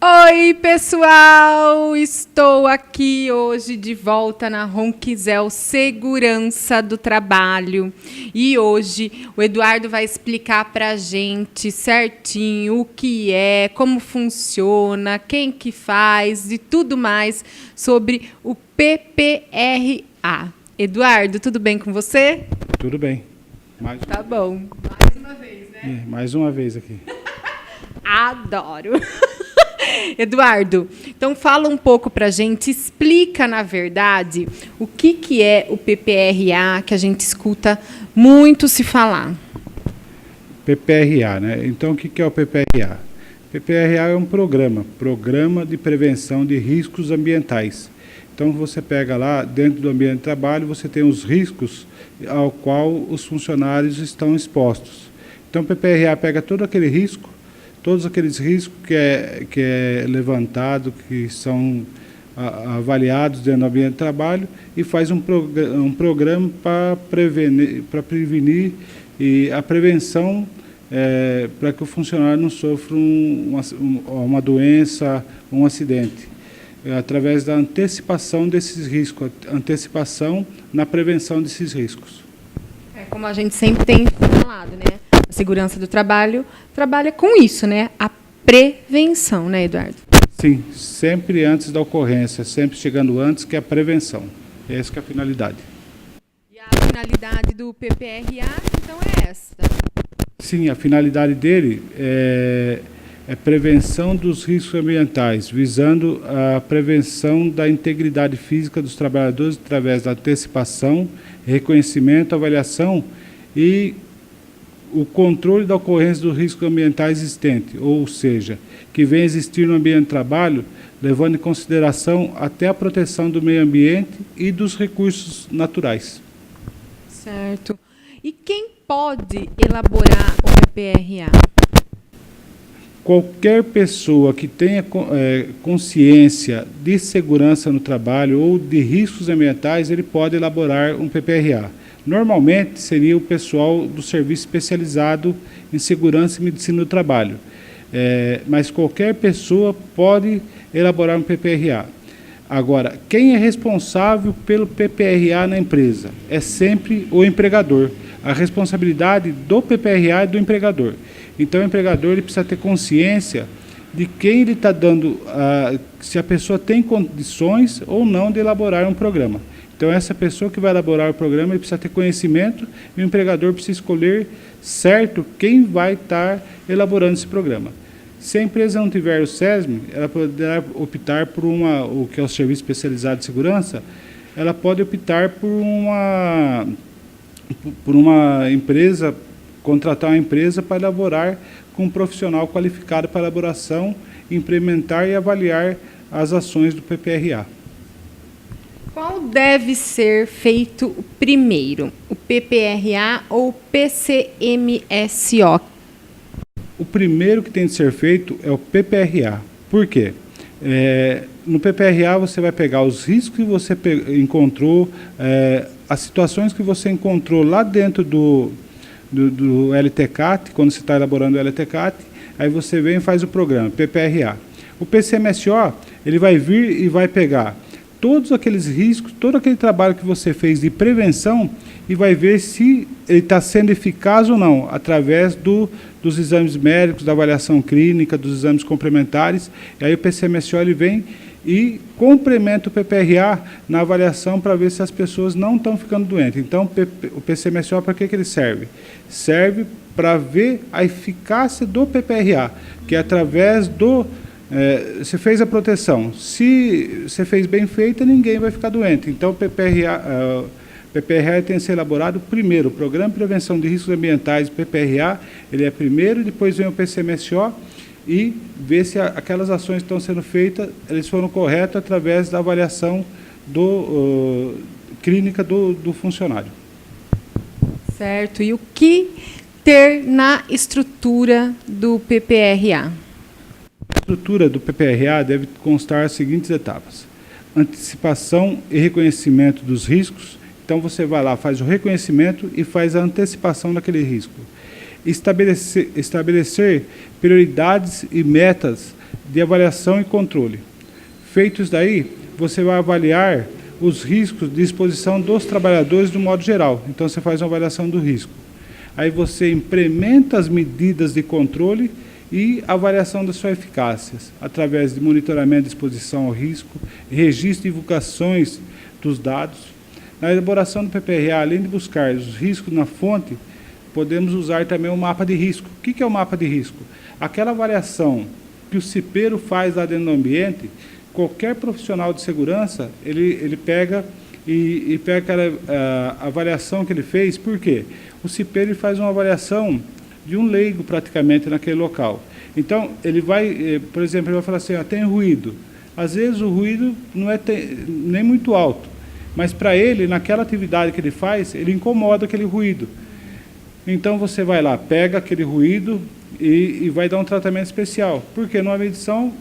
Oi, pessoal! Estou aqui hoje de volta na Ronquisel Segurança do Trabalho. E hoje o Eduardo vai explicar para a gente certinho o que é, como funciona, quem que faz e tudo mais sobre o PPRA. Eduardo, tudo bem com você? Tudo bem. Tá bom. Mais uma vez, né? Mais uma vez aqui. Adoro! Eduardo, então fala um pouco para a gente, explica, na verdade, o que é o PPRA, que a gente escuta muito se falar. PPRA, né? Então, o que é o PPRA? PPRA é um programa de prevenção de riscos ambientais. Então, você pega lá, dentro do ambiente de trabalho, você tem os riscos ao qual os funcionários estão expostos. Então, o PPRA pega todo aquele risco, todos aqueles riscos que é levantado, que são avaliados dentro do ambiente de trabalho e faz um programa para prevenir e a prevenção para que o funcionário não sofra uma doença, um acidente, através da antecipação desses riscos, antecipação na prevenção desses riscos. É como a gente sempre tem falado, né? A segurança do trabalho trabalha com isso, né? A prevenção, né, Eduardo? Sim, sempre antes da ocorrência, sempre chegando antes, que é a prevenção. Essa que é a finalidade. E a finalidade do PPRA, então, é essa? Sim, a finalidade dele é prevenção dos riscos ambientais, visando a prevenção da integridade física dos trabalhadores através da antecipação, reconhecimento, avaliação e o controle da ocorrência dos riscos ambientais existentes, ou seja, que vem existir no ambiente de trabalho, levando em consideração até a proteção do meio ambiente e dos recursos naturais. Certo. E quem pode elaborar o PPRA? Qualquer pessoa que tenha consciência de segurança no trabalho ou de riscos ambientais, ele pode elaborar um PPRA. Normalmente seria o pessoal do serviço especializado em segurança e medicina do trabalho, mas qualquer pessoa pode elaborar um PPRA. Agora, quem é responsável pelo PPRA na empresa? É sempre o empregador. A responsabilidade do PPRA é do empregador. Então, o empregador ele precisa ter consciência de quem ele está dando, se a pessoa tem condições ou não de elaborar um programa. Então, essa pessoa que vai elaborar o programa ele precisa ter conhecimento e o empregador precisa escolher certo quem vai estar elaborando esse programa. Se a empresa não tiver o SESM, ela poderá optar por o que é o Serviço Especializado de Segurança, ela pode optar por uma empresa, contratar uma empresa para elaborar com um profissional qualificado para elaboração, implementar e avaliar as ações do PPRA. Qual deve ser feito primeiro, o PPRA ou o PCMSO? O primeiro que tem de ser feito é o PPRA. Por quê? No PPRA você vai pegar os riscos que você encontrou, as situações que você encontrou lá dentro do LTCAT, quando você está elaborando o LTCAT, aí você vem e faz o programa, PPRA. O PCMSO, ele vai vir e vai pegar todos aqueles riscos, todo aquele trabalho que você fez de prevenção e vai ver se ele está sendo eficaz ou não, através dos exames médicos, da avaliação clínica, dos exames complementares. E aí o PCMSO ele vem e complementa o PPRA na avaliação para ver se as pessoas não estão ficando doentes. Então, o PCMSO, para que ele serve? Serve para ver a eficácia do PPRA, que é através do... você fez a proteção. Se você fez bem feita, ninguém vai ficar doente. Então, o PPRA tem que ser elaborado primeiro. O Programa de Prevenção de Riscos Ambientais, o PPRA, ele é primeiro, depois vem o PCMSO e ver se aquelas ações que estão sendo feitas, eles foram corretas através da avaliação clínica do funcionário. Certo. E o que ter na estrutura do PPRA? A estrutura do PPRA deve constar as seguintes etapas: antecipação e reconhecimento dos riscos. Então, você vai lá, faz o reconhecimento e faz a antecipação daquele risco. Estabelecer prioridades e metas de avaliação e controle. Feito isso daí, você vai avaliar os riscos de exposição dos trabalhadores do modo geral. Então, você faz uma avaliação do risco. Aí você implementa as medidas de controle e avaliação da sua eficácia, através de monitoramento de exposição ao risco, registro e divulgações dos dados. Na elaboração do PPRA, além de buscar os riscos na fonte, podemos usar também o mapa de risco. O que é o mapa de risco? Aquela avaliação que o cipeiro faz lá dentro do ambiente, qualquer profissional de segurança, ele pega e pega aquela avaliação que ele fez. Por quê? O cipeiro faz uma avaliação de um leigo praticamente naquele local. Então, ele vai, por exemplo, ele vai falar assim, tem ruído. Às vezes o ruído não é nem muito alto, mas para ele, naquela atividade que ele faz, ele incomoda aquele ruído. Então, você vai lá, pega aquele ruído e vai dar um tratamento especial. Porque numa medição,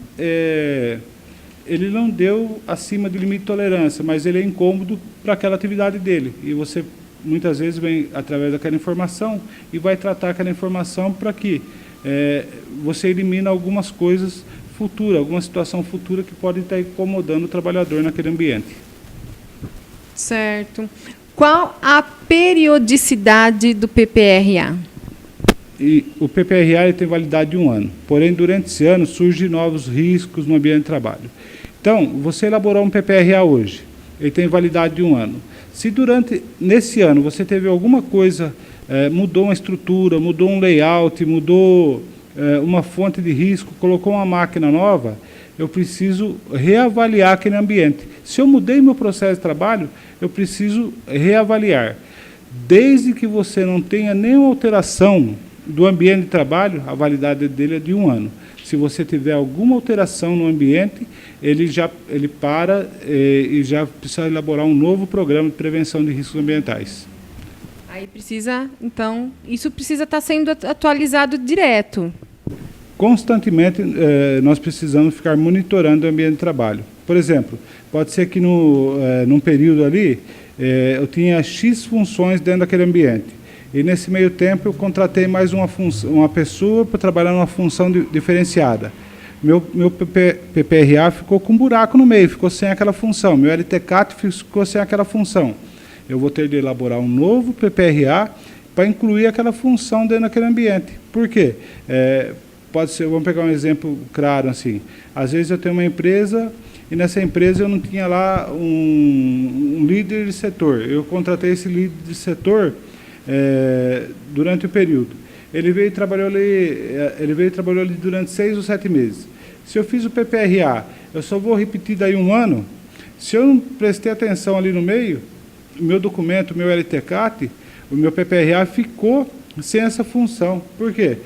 ele não deu acima do limite de tolerância, mas ele é incômodo para aquela atividade dele. E você, muitas vezes, vem através daquela informação e vai tratar aquela informação para que você elimina algumas coisas futuras, alguma situação futura que pode estar incomodando o trabalhador naquele ambiente. Certo. Qual a periodicidade do PPRA? E o PPRA ele tem validade de 1 ano. Porém, durante esse ano, surgem novos riscos no ambiente de trabalho. Então, você elaborou um PPRA hoje, ele tem validade de 1 ano. Se nesse ano, você teve alguma coisa, mudou uma estrutura, mudou um layout, mudou uma fonte de risco, colocou uma máquina nova, eu preciso reavaliar aquele ambiente. Se eu mudei meu processo de trabalho, eu preciso reavaliar. Desde que você não tenha nenhuma alteração do ambiente de trabalho, a validade dele é de 1 ano. Se você tiver alguma alteração no ambiente, ele para e já precisa elaborar um novo programa de prevenção de riscos ambientais. Aí precisa, então, isso precisa estar sendo atualizado direto. Constantemente, nós precisamos ficar monitorando o ambiente de trabalho. Por exemplo, pode ser que num período ali, eu tinha X funções dentro daquele ambiente. E nesse meio tempo eu contratei mais uma pessoa para trabalhar numa função diferenciada. Meu PPRA ficou com um buraco no meio, ficou sem aquela função. Meu LTCAT ficou sem aquela função. Eu vou ter de elaborar um novo PPRA para incluir aquela função dentro daquele ambiente. Por quê? Pode ser, vamos pegar um exemplo claro assim. Às vezes eu tenho uma empresa e nessa empresa eu não tinha lá um líder de setor. Eu contratei esse líder de setor durante o período. Ele veio e trabalhou ali durante 6 ou 7 meses. Se eu fiz o PPRA, eu só vou repetir daí 1 ano. Se eu não prestei atenção ali no meio, o meu documento, o meu LTCAT, o meu PPRA ficou sem essa função. Por quê?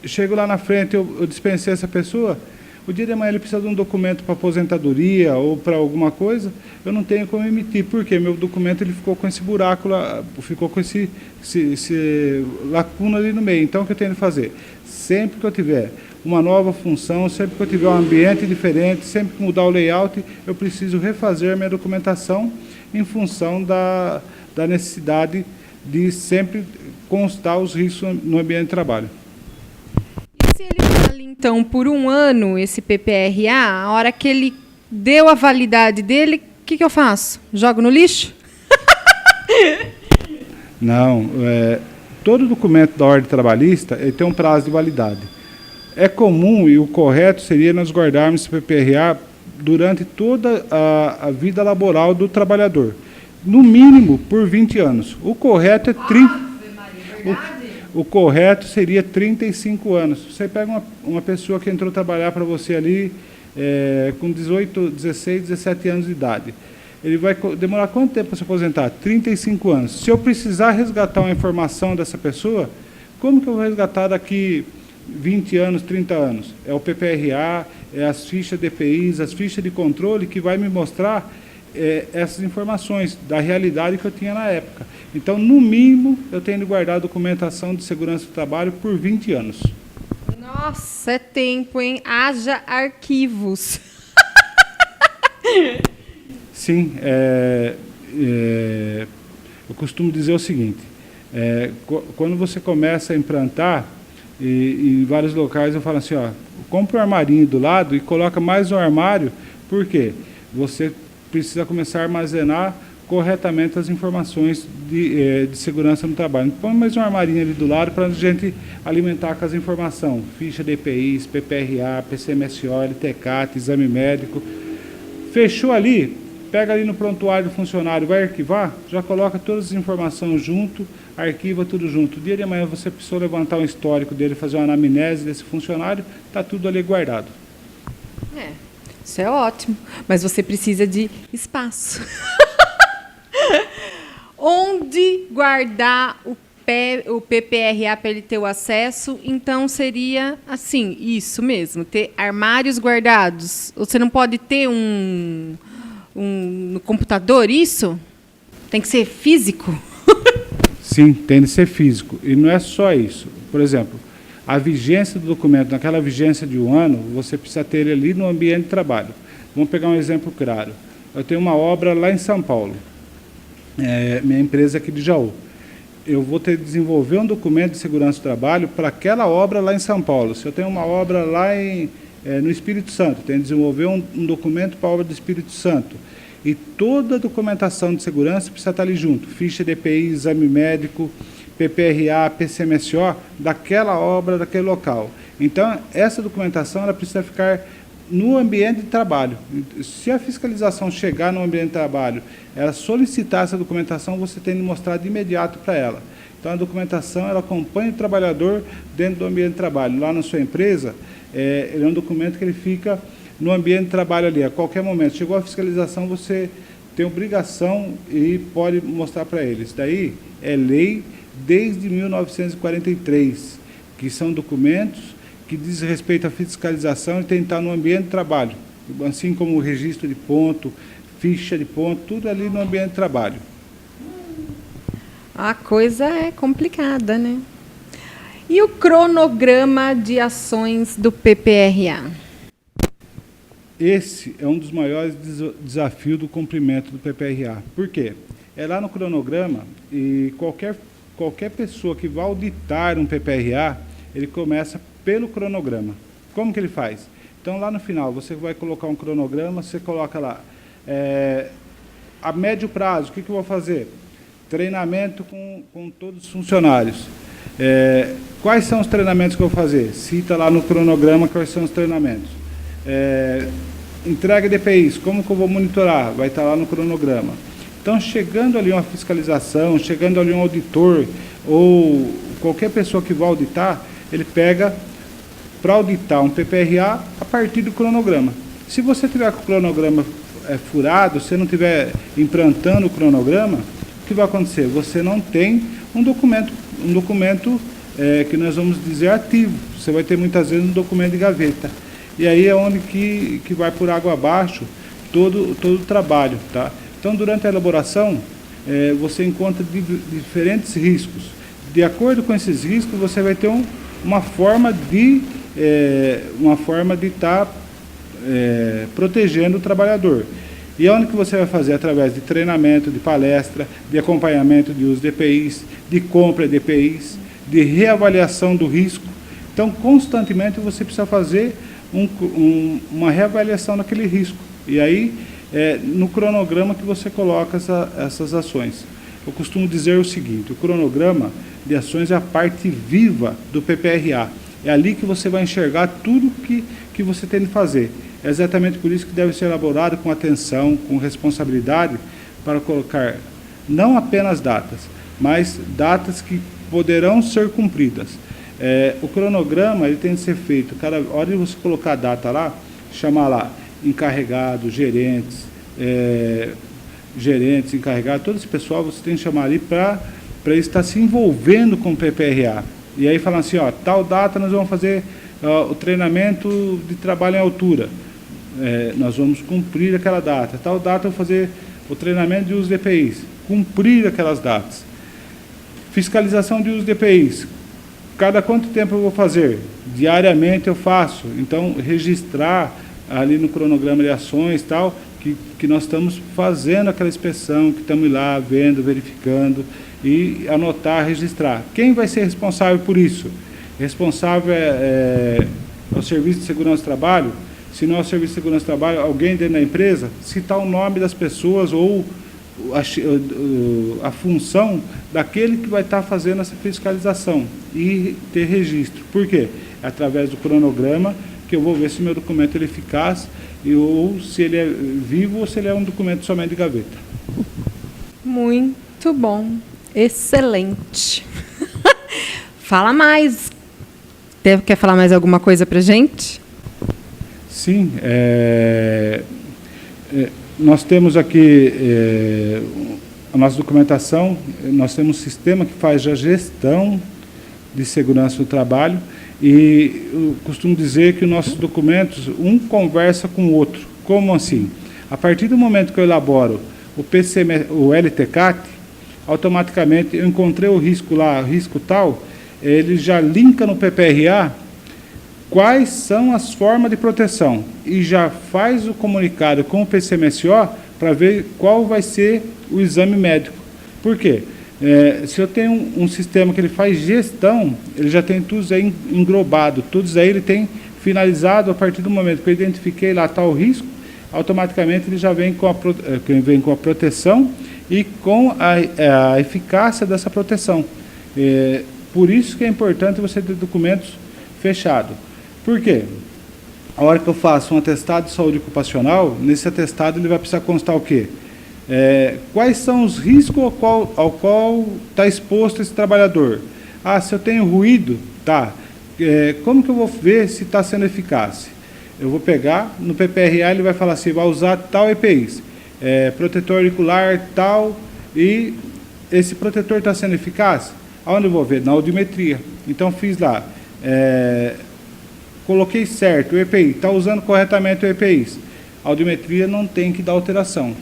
Chego lá na frente, eu dispensei essa pessoa, o dia de amanhã ele precisa de um documento para aposentadoria ou para alguma coisa, eu não tenho como emitir, porque meu documento ele ficou com esse buraco, ficou com esse lacuna ali no meio. Então, o que eu tenho de fazer? Sempre que eu tiver uma nova função, sempre que eu tiver um ambiente diferente, sempre que mudar o layout, eu preciso refazer a minha documentação em função da necessidade de sempre constar os riscos no ambiente de trabalho. E se ele vale, então, por 1 ano, esse PPRA, a hora que ele deu a validade dele, o que eu faço? Jogo no lixo? Não. Todo documento da ordem trabalhista ele tem um prazo de validade. É comum e o correto seria nós guardarmos esse PPRA durante toda a vida laboral do trabalhador. No mínimo, por 20 anos. O correto é 30... O correto seria 35 anos. Você pega uma pessoa que entrou trabalhar para você ali com 18, 16, 17 anos de idade. Ele vai demorar quanto tempo para se aposentar? 35 anos. Se eu precisar resgatar uma informação dessa pessoa, como que eu vou resgatar daqui 20 anos, 30 anos? É o PPRA, é as fichas de EPIs, as fichas de controle que vai me mostrar essas informações da realidade que eu tinha na época. Então, no mínimo, eu tenho de guardar a documentação de segurança do trabalho por 20 anos. Nossa, é tempo, hein? Haja arquivos. Sim, eu costumo dizer o seguinte, quando você começa a implantar, e em vários locais eu falo assim, compra um armarinho do lado e coloca mais um armário, por quê? Você precisa começar a armazenar corretamente as informações de segurança no trabalho. Põe mais um armarinho ali do lado para a gente alimentar com as informações. Ficha de EPIs, PPRA, PCMSO, LTCAT, exame médico. Fechou ali, pega ali no prontuário do funcionário, vai arquivar, já coloca todas as informações junto, arquiva tudo junto. Dia de amanhã você precisou levantar um histórico dele, fazer uma anamnese desse funcionário, está tudo ali guardado. Isso é ótimo, mas você precisa de espaço. Onde guardar o PPRA para ele ter o acesso? Então, seria assim, isso mesmo, ter armários guardados. Você não pode ter no computador isso? Tem que ser físico? Sim, tem que ser físico. E não é só isso. Por exemplo, a vigência do documento, naquela vigência de 1 ano, você precisa ter ele ali no ambiente de trabalho. Vamos pegar um exemplo claro. Eu tenho uma obra lá em São Paulo, minha empresa aqui de Jaú. Eu vou ter que desenvolver um documento de segurança do trabalho para aquela obra lá em São Paulo. Se eu tenho uma obra lá no Espírito Santo, tenho que desenvolver um documento para a obra do Espírito Santo. E toda a documentação de segurança precisa estar ali junto. Ficha de EPI, exame médico, PPRA, PCMSO, daquela obra, daquele local. Então, essa documentação ela precisa ficar no ambiente de trabalho. Se a fiscalização chegar no ambiente de trabalho, ela solicitar essa documentação, você tem de mostrar de imediato para ela. Então, a documentação ela acompanha o trabalhador dentro do ambiente de trabalho. Lá na sua empresa, ele é um documento que ele fica no ambiente de trabalho ali. A qualquer momento, chegou a fiscalização, você tem obrigação e pode mostrar para eles. Daí é lei desde 1943, que são documentos que diz respeito à fiscalização e tem que estar no ambiente de trabalho, assim como o registro de ponto, ficha de ponto, tudo ali no ambiente de trabalho. A coisa é complicada, né? E o cronograma de ações do PPRA? Esse é um dos maiores desafios do cumprimento do PPRA. Por quê? É lá no cronograma e qualquer pessoa que vai auditar um PPRA, ele começa pelo cronograma. Como que ele faz? Então, lá no final, você vai colocar um cronograma, você coloca lá, a médio prazo, o que eu vou fazer? Treinamento com todos os funcionários. Quais são os treinamentos que eu vou fazer? Cita lá no cronograma quais são os treinamentos. Entrega de EPIs, como que eu vou monitorar? Vai estar lá no cronograma. Então, chegando ali uma fiscalização, chegando ali um auditor, ou qualquer pessoa que vai auditar, ele pega para auditar um PPRA a partir do cronograma. Se você tiver com o cronograma furado, se não estiver implantando o cronograma, o que vai acontecer? Você não tem um documento que nós vamos dizer ativo. Você vai ter muitas vezes um documento de gaveta. E aí é onde que vai por água abaixo todo o trabalho. Tá? Então, durante a elaboração, você encontra diferentes riscos. De acordo com esses riscos, você vai ter uma forma de estar protegendo o trabalhador. E onde que você vai fazer? Através de treinamento, de palestra, de acompanhamento de uso de EPIs, de compra de EPIs, de reavaliação do risco. Então, constantemente você precisa fazer uma reavaliação daquele risco. E aí, no cronograma que você coloca essas ações. Eu costumo dizer o seguinte, o cronograma de ações é a parte viva do PPRA. É ali que você vai enxergar tudo que você tem de fazer. É exatamente por isso que deve ser elaborado com atenção, com responsabilidade, para colocar não apenas datas, mas datas que poderão ser cumpridas. O cronograma ele tem de ser feito, cada hora de você colocar a data lá, chamar lá encarregados, gerentes, encarregados, todo esse pessoal você tem que chamar ali para ele estar se envolvendo com o PPRA. E aí falando assim, tal data nós vamos fazer o treinamento de trabalho em altura. Nós vamos cumprir aquela data. Tal data eu vou fazer o treinamento de uso de EPIs. Cumprir aquelas datas. Fiscalização de uso de EPIs. Cada quanto tempo eu vou fazer? Diariamente eu faço. Então, registrar ali no cronograma de ações tal, que nós estamos fazendo aquela inspeção, que estamos lá vendo, verificando, e anotar, registrar. Quem vai ser responsável por isso? Responsável É o Serviço de Segurança do Trabalho. Se não é o Serviço de Segurança do Trabalho, alguém dentro da empresa, citar o nome das pessoas ou a função daquele que vai estar fazendo essa fiscalização e ter registro. Por quê? É através do cronograma que eu vou ver se meu documento é eficaz ou se ele é vivo ou se ele é um documento somente de gaveta. Muito bom. Excelente. Fala mais. Quer falar mais alguma coisa para a gente? Sim. Nós temos aqui a nossa documentação, nós temos um sistema que faz a gestão de segurança do trabalho e eu costumo dizer que os nossos documentos, um conversa com o outro. Como assim? A partir do momento que eu elaboro o LTCAT, automaticamente eu encontrei o risco lá, o risco tal, ele já linka no PPRA quais são as formas de proteção e já faz o comunicado com o PCMSO para ver qual vai ser o exame médico. Por quê? Se eu tenho um sistema que ele faz gestão, ele já tem tudo aí englobado, tudo aí ele tem finalizado a partir do momento que eu identifiquei lá tal risco, automaticamente ele já vem com a proteção e com a eficácia dessa proteção. Por isso que é importante você ter documentos fechados. Por quê? A hora que eu faço um atestado de saúde ocupacional, nesse atestado ele vai precisar constar o quê? Quais são os riscos ao qual está exposto esse trabalhador? Se eu tenho ruído, tá. Como que eu vou ver se está sendo eficaz? Eu vou pegar, no PPRA ele vai falar assim, vai usar tal EPIs, protetor auricular tal, e esse protetor está sendo eficaz? Aonde eu vou ver? Na audiometria. Então fiz lá, coloquei certo, o EPI, está usando corretamente o EPIs. A audiometria não tem que dar alteração.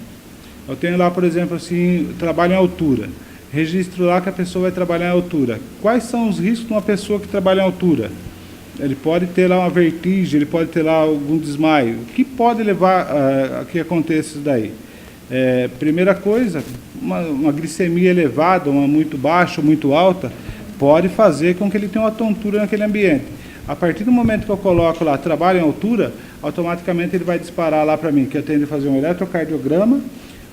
Eu tenho lá, por exemplo, assim, trabalho em altura. Registro lá que a pessoa vai trabalhar em altura. Quais são os riscos de uma pessoa que trabalha em altura? Ele pode ter lá uma vertigem, ele pode ter lá algum desmaio. O que pode levar a que aconteça isso daí? Primeira coisa, uma glicemia elevada, uma muito baixa ou muito alta, pode fazer com que ele tenha uma tontura naquele ambiente. A partir do momento que eu coloco lá, trabalho em altura, automaticamente ele vai disparar lá para mim, que eu tenho de fazer um eletrocardiograma,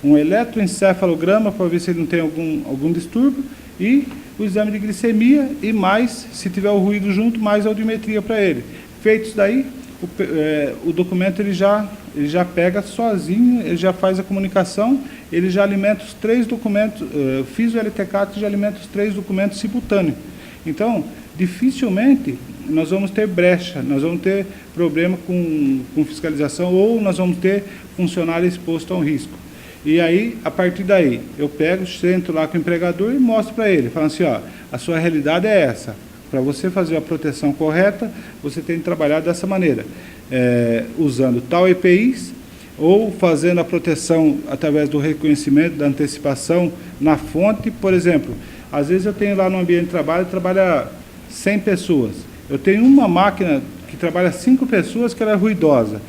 um eletroencefalograma para ver se ele não tem algum distúrbio e o exame de glicemia e mais, se tiver o ruído junto, mais audiometria para ele. Feito isso daí, o documento ele já pega sozinho, ele já faz a comunicação, ele já alimenta os 3 documentos, fiz o LTCAT e já alimenta os 3 documentos simultâneos. Então, dificilmente nós vamos ter brecha, nós vamos ter problema com fiscalização ou nós vamos ter funcionário exposto a um risco. E aí, a partir daí, eu pego, sento lá com o empregador e mostro para ele, falando assim, a sua realidade é essa. Para você fazer a proteção correta, você tem que trabalhar dessa maneira, usando tal EPIs ou fazendo a proteção através do reconhecimento, da antecipação na fonte. Por exemplo, às vezes eu tenho lá no ambiente de trabalho, trabalha 100 pessoas. Eu tenho uma máquina que trabalha 5 pessoas que ela é ruidosa.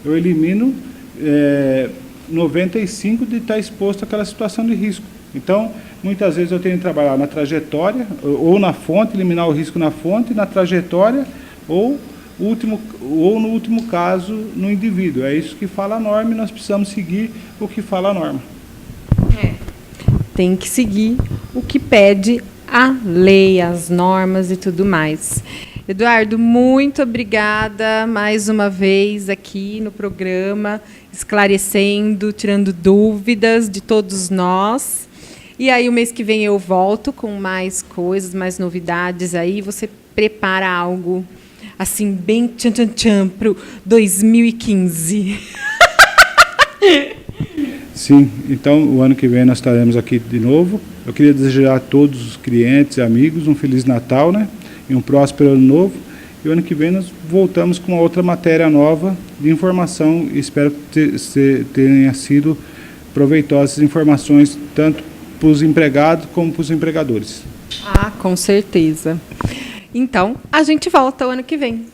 Eu elimino 95 de estar exposto àquela situação de risco. Então, muitas vezes eu tenho que trabalhar na trajetória, ou na fonte, eliminar o risco na fonte, na trajetória, ou no último caso, no indivíduo. É isso que fala a norma e nós precisamos seguir o que fala a norma. Tem que seguir o que pede a lei, as normas e tudo mais. Eduardo, muito obrigada mais uma vez aqui no programa, esclarecendo, tirando dúvidas de todos nós. E aí, o mês que vem eu volto com mais coisas, mais novidades aí. Você prepara algo, assim, bem tchan-tchan-tchan para o 2015. Sim, então, o ano que vem nós estaremos aqui de novo. Eu queria desejar a todos os clientes e amigos um Feliz Natal, né? E um próspero ano novo. E o ano que vem nós voltamos com uma outra matéria nova de informação e espero que tenha sido proveitosas informações, tanto para os empregados como para os empregadores. Com certeza. Então, a gente volta o ano que vem.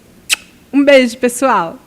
Um beijo, pessoal!